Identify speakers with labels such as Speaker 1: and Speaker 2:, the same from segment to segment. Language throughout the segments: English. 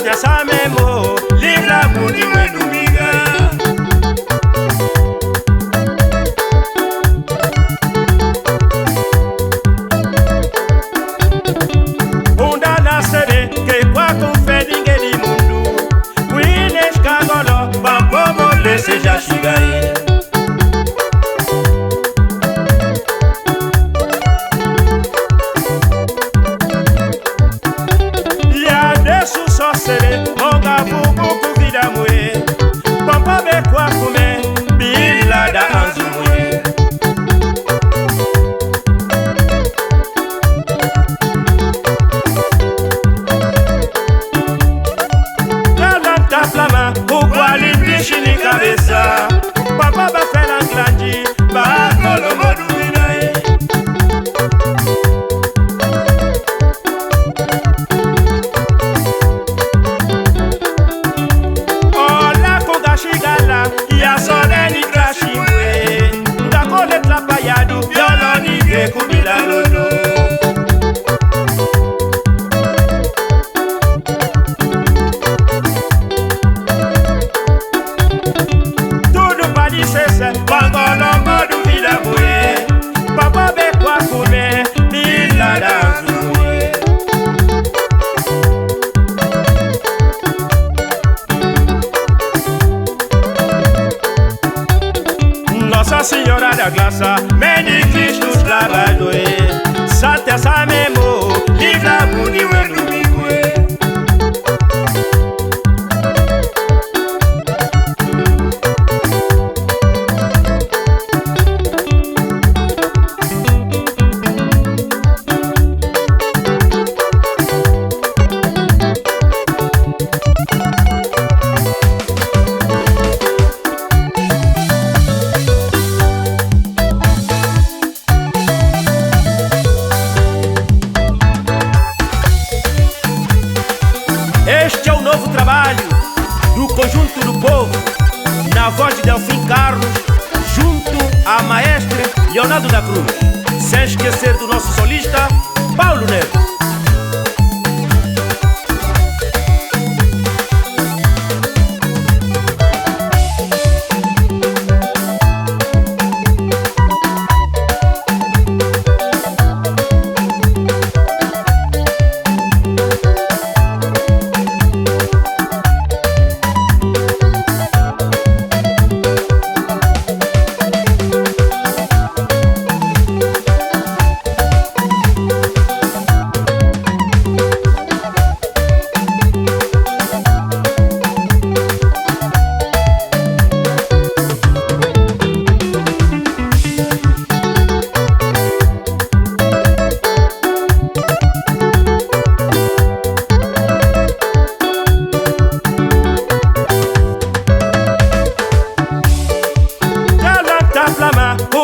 Speaker 1: Sante asa memo, livre la buni wenu miga. Unda na sebe, que kwa kumfedi ngeli mundu. Winesh kagolo, bambomo lese jashigaye. Sosere, monga fubu kuvida mwe. Papa be kwa kume, bila da anzu mwe. Galanta flama, ukwa limbishi ni kabeza. Papa ba fela nglanji, ba kolo modu vinae. Ya sole ni krashimwe. Ndakole tlapa yadu, yolo ni geku bila lodo. Tudu padi sese, wangolo modu bila mwe. Papa be kwa kume, bila danzu mwe. Nossa Senhora da Graça, Meni Christus Lavadoe, Sante asa memo, livra buni wenu migwe. Este é o novo trabalho do conjunto do povo, na voz de Delfim Carlos, junto à maestra Leonardo da Cruz, sem esquecer do nosso solista, Paulo Neto.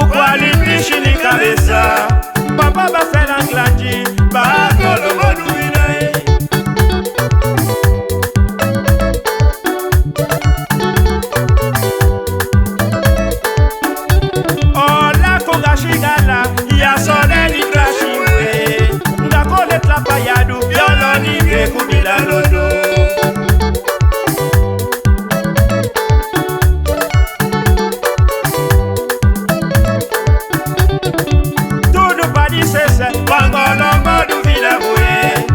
Speaker 1: Ukwa limbishi ni kabeza. Papa ba fela nglanji, ba kolo modu vinae. Ola konga shigala, ya sole ni krashimwe. Ndakole tlapa yadu, yolo ni geku bila lodo. Wangolo modu vila mwe.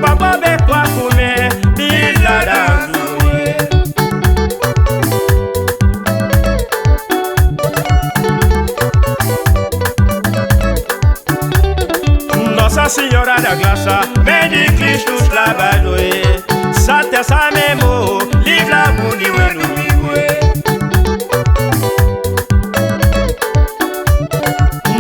Speaker 1: Papa be kwa kume, bila danzu mwe. Nossa Senhora da Graça, Meni Christus Lavadoe, Sante asa memo, livra buni wenu migwe.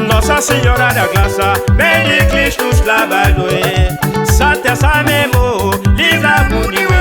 Speaker 1: Nossa Senhora da Graça, Meni Christus Lavadoe, Sante asa memo, livra buni wenu.